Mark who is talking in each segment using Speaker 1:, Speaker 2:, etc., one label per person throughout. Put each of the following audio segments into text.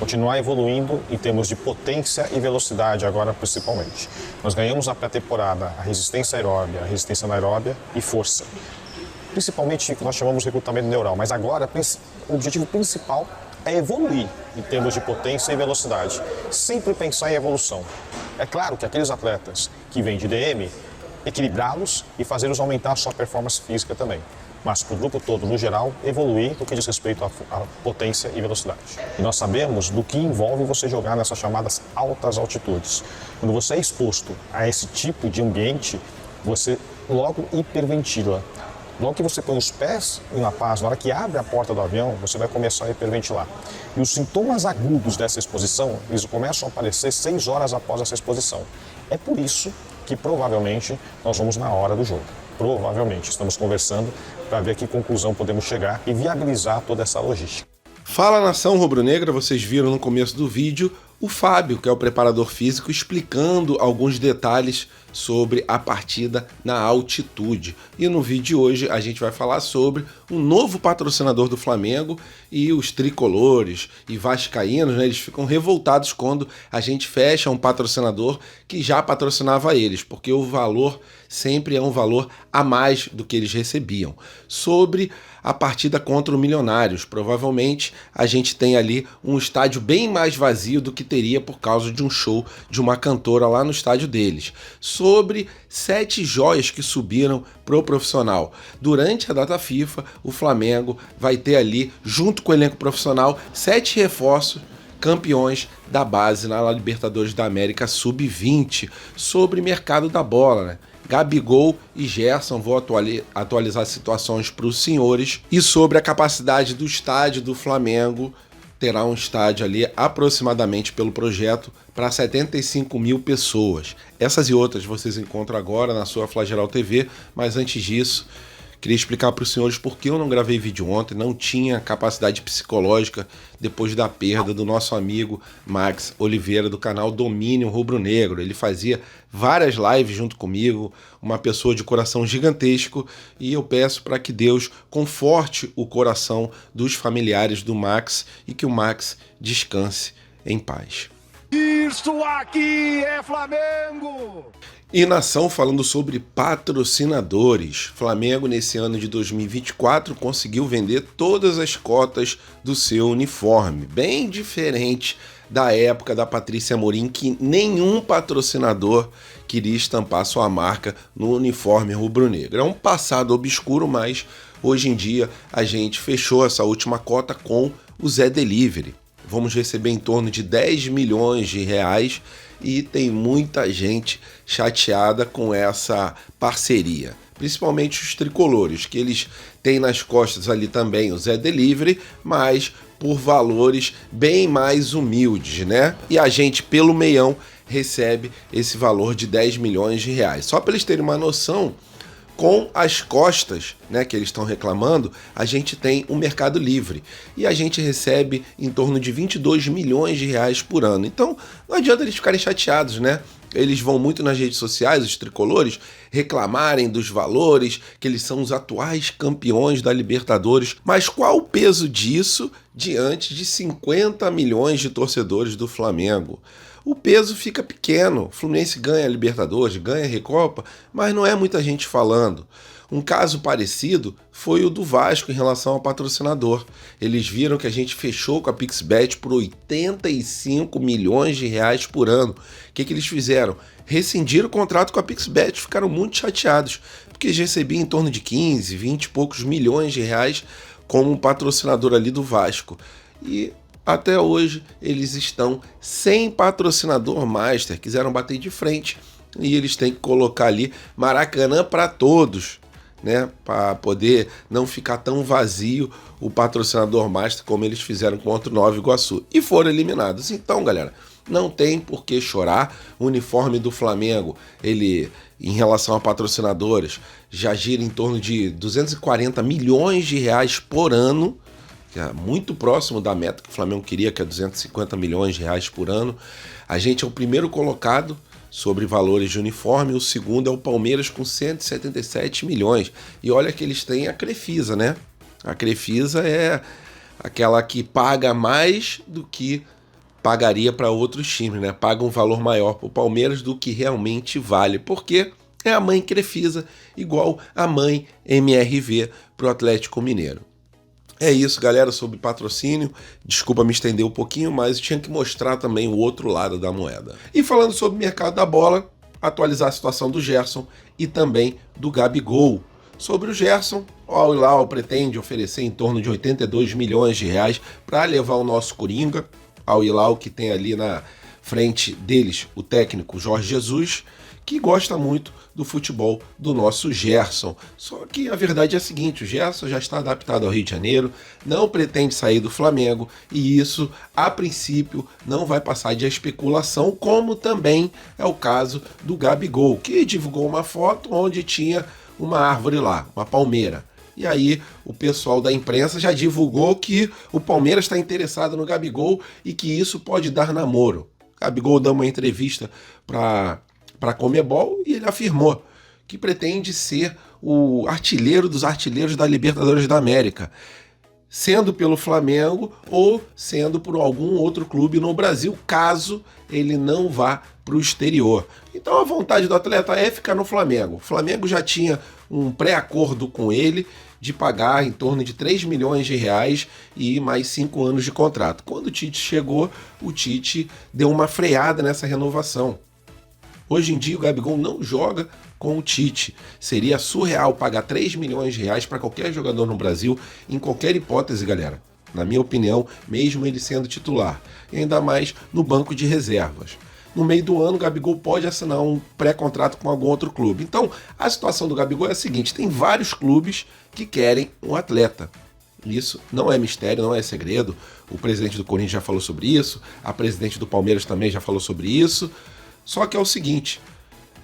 Speaker 1: continuar evoluindo em termos de potência e velocidade agora principalmente. Nós ganhamos na pré-temporada a resistência aeróbia, a resistência anaeróbia e força. Principalmente o que nós chamamos de recrutamento neural, mas agora o objetivo principal é evoluir em termos de potência e velocidade. Sempre pensar em evolução. É claro que aqueles atletas que vêm de DM, equilibrá-los e fazê-los aumentar a sua performance física também. Mas para o grupo todo, no geral, evoluir no que diz respeito à potência e velocidade. E nós sabemos do que envolve você jogar nessas chamadas altas altitudes. Quando você é exposto a esse tipo de ambiente, você logo hiperventila. Logo que você põe os pés em La Paz, na hora que abre a porta do avião, você vai começar a hiperventilar. E os sintomas agudos dessa exposição, eles começam a aparecer 6 horas após essa exposição. É por isso que provavelmente nós vamos na hora do jogo. Provavelmente. Estamos conversando para ver a que conclusão podemos chegar e viabilizar toda essa logística.
Speaker 2: Fala, nação rubro-negra, vocês viram no começo do vídeo o Fábio, que é o preparador físico, explicando alguns detalhes sobre a partida na altitude. E no vídeo de hoje a gente vai falar sobre um novo patrocinador do Flamengo e os tricolores e vascaínos, né, eles ficam revoltados quando a gente fecha um patrocinador que já patrocinava eles, porque o valor sempre é um valor a mais do que eles recebiam. Sobre a partida contra o Milionários, provavelmente a gente tem ali um estádio bem mais vazio do que teria por causa de um show de uma cantora lá no estádio deles. Sobre 7 joias que subiram pro profissional. Durante a data FIFA, o Flamengo vai ter ali, junto com o elenco profissional, 7 reforços campeões da base na Libertadores da América Sub-20. Sobre mercado da bola, né? Gabigol e Gerson, vou atualizar situações para os senhores. E sobre a capacidade do estádio do Flamengo, terá um estádio ali aproximadamente pelo projeto para 75 mil pessoas. Essas e outras vocês encontram agora na sua Flageral TV, mas antes disso, queria explicar para os senhores por que eu não gravei vídeo ontem, não tinha capacidade psicológica depois da perda do nosso amigo Max Oliveira do canal Domínio Rubro Negro. Ele fazia várias lives junto comigo, uma pessoa de coração gigantesco, e eu peço para que Deus conforte o coração dos familiares do Max e que o Max descanse em paz.
Speaker 3: Isso aqui é Flamengo!
Speaker 2: E nação, falando sobre patrocinadores, Flamengo nesse ano de 2024 conseguiu vender todas as cotas do seu uniforme, bem diferente da época da Patrícia Amorim, que nenhum patrocinador queria estampar sua marca no uniforme rubro-negro. É um passado obscuro, mas hoje em dia a gente fechou essa última cota com o Zé Delivery. Vamos receber em torno de 10 milhões de reais e tem muita gente chateada com essa parceria. Principalmente os tricolores, que eles têm nas costas ali também o Zé Delivery, mas por valores bem mais humildes, né? E a gente, pelo meião, recebe esse valor de 10 milhões de reais. Só para eles terem uma noção, com as costas, né, que eles estão reclamando, a gente tem o Mercado Livre e a gente recebe em torno de 22 milhões de reais por ano. Então não adianta eles ficarem chateados, né? Eles vão muito nas redes sociais, os tricolores, reclamarem dos valores, que eles são os atuais campeões da Libertadores. Mas qual o peso disso diante de 50 milhões de torcedores do Flamengo? O peso fica pequeno. O Fluminense ganha a Libertadores, ganha a Recopa, mas não é muita gente falando. Um caso parecido foi o do Vasco em relação ao patrocinador. Eles viram que a gente fechou com a PixBet por 85 milhões de reais por ano. O que eles fizeram? Rescindiram o contrato com a PixBet, ficaram muito chateados, porque eles recebiam em torno de 15, 20 e poucos milhões de reais como patrocinador ali do Vasco. E até hoje eles estão sem patrocinador master, quiseram bater de frente e eles têm que colocar ali Maracanã para todos, né, para poder não ficar tão vazio o patrocinador master como eles fizeram contra o Nova Iguaçu e foram eliminados. Então, galera, não tem por que chorar. O uniforme do Flamengo, ele, em relação a patrocinadores, já gira em torno de 240 milhões de reais por ano, que é muito próximo da meta que o Flamengo queria, que é 250 milhões de reais por ano. A gente é o primeiro colocado sobre valores de uniforme, o segundo é o Palmeiras com 177 milhões. E olha que eles têm a Crefisa, né? A Crefisa é aquela que paga mais do que pagaria para outros times, né? Paga um valor maior para o Palmeiras do que realmente vale, porque é a mãe Crefisa igual a mãe MRV para o Atlético Mineiro. É isso, galera, sobre patrocínio. Desculpa me estender um pouquinho, mas tinha que mostrar também o outro lado da moeda. E falando sobre o mercado da bola, atualizar a situação do Gerson e também do Gabigol. Sobre o Gerson, o Al Hilal pretende oferecer em torno de 82 milhões de reais para levar o nosso Coringa. Al Hilal, que tem ali na frente deles o técnico Jorge Jesus, que gosta muito do futebol do nosso Gerson. Só que a verdade é a seguinte, o Gerson já está adaptado ao Rio de Janeiro, não pretende sair do Flamengo e isso, a princípio, não vai passar de especulação, como também é o caso do Gabigol, que divulgou uma foto onde tinha uma árvore lá, uma palmeira. E aí o pessoal da imprensa já divulgou que o Palmeiras está interessado no Gabigol e que isso pode dar namoro. Gabigol deu uma entrevista para Conmebol e ele afirmou que pretende ser o artilheiro dos artilheiros da Libertadores da América, sendo pelo Flamengo ou sendo por algum outro clube no Brasil, caso ele não vá para o exterior. Então a vontade do atleta é ficar no Flamengo. O Flamengo já tinha um pré-acordo com ele de pagar em torno de 3 milhões de reais e mais 5 anos de contrato. Quando o Tite chegou, o Tite deu uma freada nessa renovação. Hoje em dia o Gabigol não joga com o Tite. Seria surreal pagar 3 milhões de reais para qualquer jogador no Brasil, em qualquer hipótese, galera. Na minha opinião, mesmo ele sendo titular. E ainda mais no banco de reservas. No meio do ano, o Gabigol pode assinar um pré-contrato com algum outro clube. Então, a situação do Gabigol é a seguinte, tem vários clubes que querem um atleta. Isso não é mistério, não é segredo. O presidente do Corinthians já falou sobre isso, a presidente do Palmeiras também já falou sobre isso. Só que é o seguinte,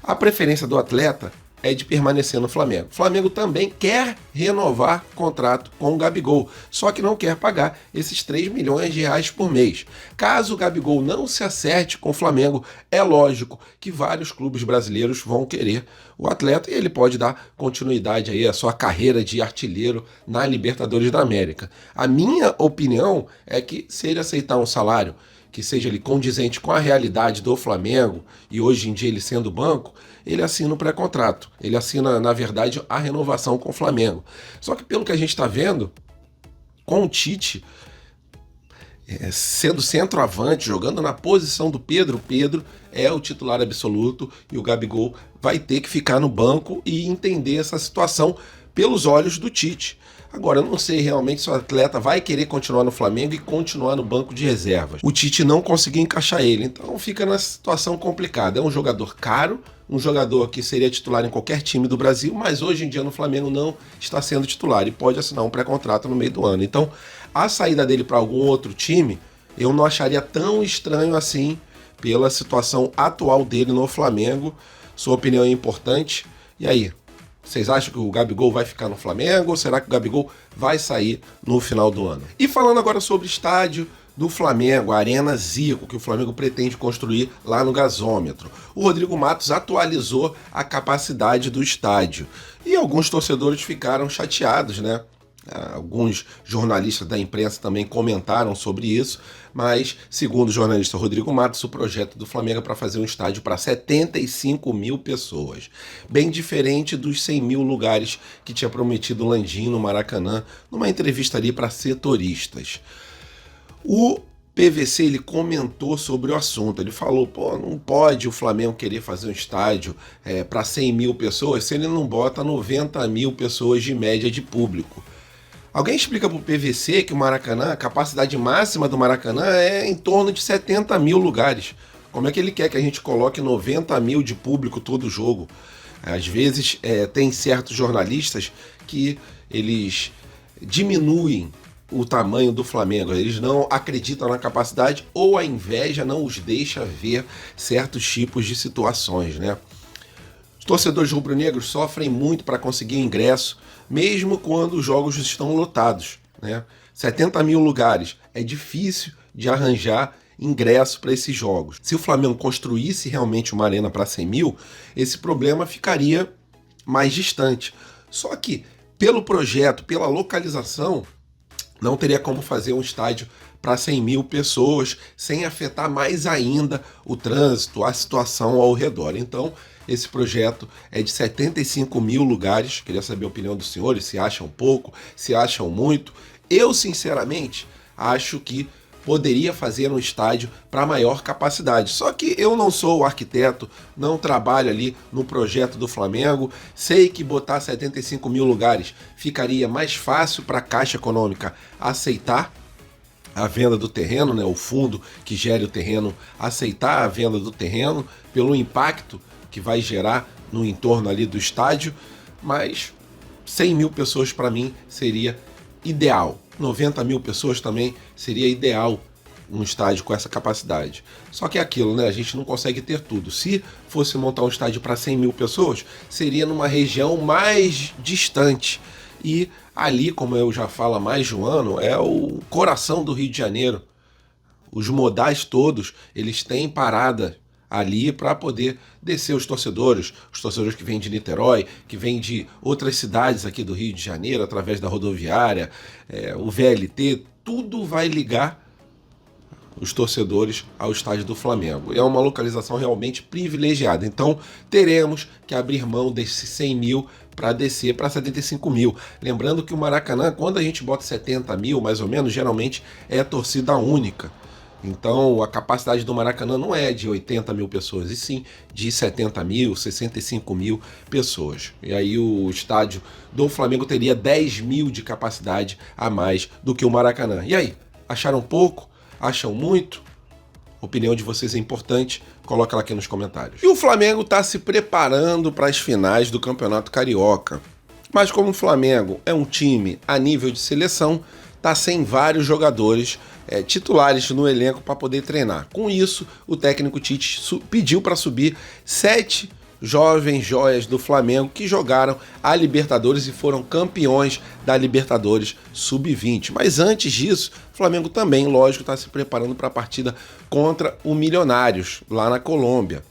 Speaker 2: a preferência do atleta é de permanecer no Flamengo. O Flamengo também quer renovar contrato com o Gabigol, só que não quer pagar esses 3 milhões de reais por mês. Caso o Gabigol não se acerte com o Flamengo, é lógico que vários clubes brasileiros vão querer o atleta e ele pode dar continuidade aí à sua carreira de artilheiro na Libertadores da América. A minha opinião é que se ele aceitar um salário que seja ele condizente com a realidade do Flamengo, e hoje em dia ele sendo banco, ele assina o pré-contrato. Ele assina, na verdade, a renovação com o Flamengo. Só que pelo que a gente está vendo, com o Tite sendo centroavante, jogando na posição do Pedro é o titular absoluto e o Gabigol vai ter que ficar no banco e entender essa situação pelos olhos do Tite. Agora, eu não sei realmente se o atleta vai querer continuar no Flamengo e continuar no banco de reservas. O Tite não conseguiu encaixar ele, então fica nessa situação complicada. É um jogador caro, um jogador que seria titular em qualquer time do Brasil, mas hoje em dia no Flamengo não está sendo titular e pode assinar um pré-contrato no meio do ano. Então, a saída dele para algum outro time, eu não acharia tão estranho assim pela situação atual dele no Flamengo. Sua opinião é importante. E aí? Vocês acham que o Gabigol vai ficar no Flamengo ou será que o Gabigol vai sair no final do ano? E falando agora sobre o estádio do Flamengo, a Arena Zico, que o Flamengo pretende construir lá no gasômetro. O Rodrigo Matos atualizou a capacidade do estádio e alguns torcedores ficaram chateados, né? Alguns jornalistas da imprensa também comentaram sobre isso, mas, segundo o jornalista Rodrigo Matos, o projeto do Flamengo é para fazer um estádio para 75 mil pessoas. Bem diferente dos 100 mil lugares que tinha prometido o Landim no Maracanã, numa entrevista ali para setoristas. O PVC ele comentou sobre o assunto, ele falou, não pode o Flamengo querer fazer um estádio para 100 mil pessoas se ele não bota 90 mil pessoas de média de público. Alguém explica para o PVC que o Maracanã, a capacidade máxima do Maracanã é em torno de 70 mil lugares. Como é que ele quer que a gente coloque 90 mil de público todo jogo? Às vezes tem certos jornalistas que eles diminuem o tamanho do Flamengo, eles não acreditam na capacidade ou a inveja não os deixa ver certos tipos de situações, né? Os torcedores rubro-negros sofrem muito para conseguir ingresso, mesmo quando os jogos estão lotados, né? 70 mil lugares, é difícil de arranjar ingresso para esses jogos. Se o Flamengo construísse realmente uma arena para 100 mil, esse problema ficaria mais distante. Só que, pelo projeto, pela localização, não teria como fazer um estádio para 100 mil pessoas, sem afetar mais ainda o trânsito, a situação ao redor. Então, esse projeto é de 75 mil lugares. Queria saber a opinião dos senhores, se acham pouco, se acham muito. Eu, sinceramente, acho que poderia fazer um estádio para maior capacidade. Só que eu não sou o arquiteto, não trabalho ali no projeto do Flamengo. Sei que botar 75 mil lugares ficaria mais fácil para a Caixa Econômica aceitar a venda do terreno, né? O fundo que gere o terreno aceitar a venda do terreno pelo impacto que vai gerar no entorno ali do estádio, mas 100 mil pessoas para mim seria ideal. 90 mil pessoas também seria ideal um estádio com essa capacidade. Só que é aquilo, né? A gente não consegue ter tudo. Se fosse montar um estádio para 100 mil pessoas, seria numa região mais distante. E ali, como eu já falo há mais de um ano, é o coração do Rio de Janeiro. Os modais todos, eles têm parada ali para poder descer os torcedores que vêm de Niterói, que vêm de outras cidades aqui do Rio de Janeiro, através da rodoviária, o VLT, tudo vai ligar os torcedores ao estádio do Flamengo. É uma localização realmente privilegiada. Então, teremos que abrir mão desses 100 mil para descer para 75 mil. Lembrando que o Maracanã, quando a gente bota 70 mil, mais ou menos, geralmente é torcida única. Então, a capacidade do Maracanã não é de 80 mil pessoas, e sim de 70 mil, 65 mil pessoas. E aí o estádio do Flamengo teria 10 mil de capacidade a mais do que o Maracanã. E aí, acharam pouco? Acham muito? A opinião de vocês é importante, coloca ela aqui nos comentários. E o Flamengo está se preparando para as finais do Campeonato Carioca. Mas como o Flamengo é um time a nível de seleção, está sem vários jogadores titulares no elenco para poder treinar. Com isso, o técnico Tite pediu para subir 7 jovens joias do Flamengo que jogaram a Libertadores e foram campeões da Libertadores Sub-20. Mas antes disso, o Flamengo também, lógico, está se preparando para a partida contra o Milionários, lá na Colômbia.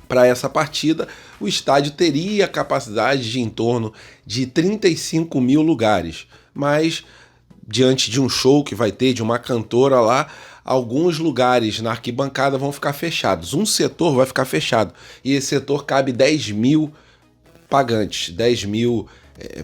Speaker 2: Para essa partida, o estádio teria capacidade de em torno de 35 mil lugares, mas diante de um show que vai ter de uma cantora lá, alguns lugares na arquibancada vão ficar fechados. Um setor vai ficar fechado e esse setor cabe 10 mil pagantes, 10 mil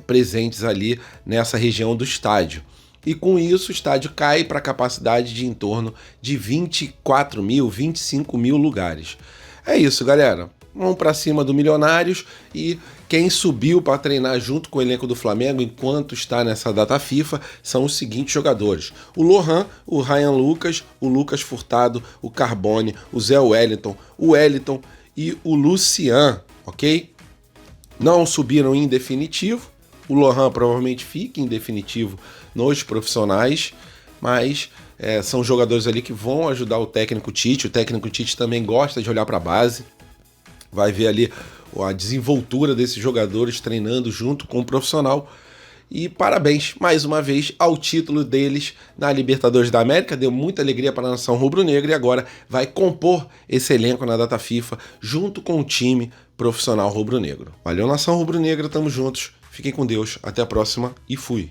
Speaker 2: presentes ali nessa região do estádio. E com isso o estádio cai para a capacidade de em torno de 24 mil, 25 mil lugares. É isso, galera. Vamos para cima do Milionários e quem subiu para treinar junto com o elenco do Flamengo enquanto está nessa data FIFA são os seguintes jogadores: o Lohan, o Ryan Lucas, o Lucas Furtado, o Carbone, o Zé Wellington, o Wellington e o Lucian, ok? Não subiram em definitivo, o Lohan provavelmente fica em definitivo nos profissionais, mas são jogadores ali que vão ajudar o técnico Tite. O técnico Tite também gosta de olhar para a base, vai ver ali a desenvoltura desses jogadores treinando junto com o profissional. E parabéns, mais uma vez, ao título deles na Libertadores da América. Deu muita alegria para a nação rubro-negra e agora vai compor esse elenco na data FIFA junto com o time profissional rubro-negro. Valeu, nação rubro-negra, tamo juntos. Fiquem com Deus, até a próxima e fui!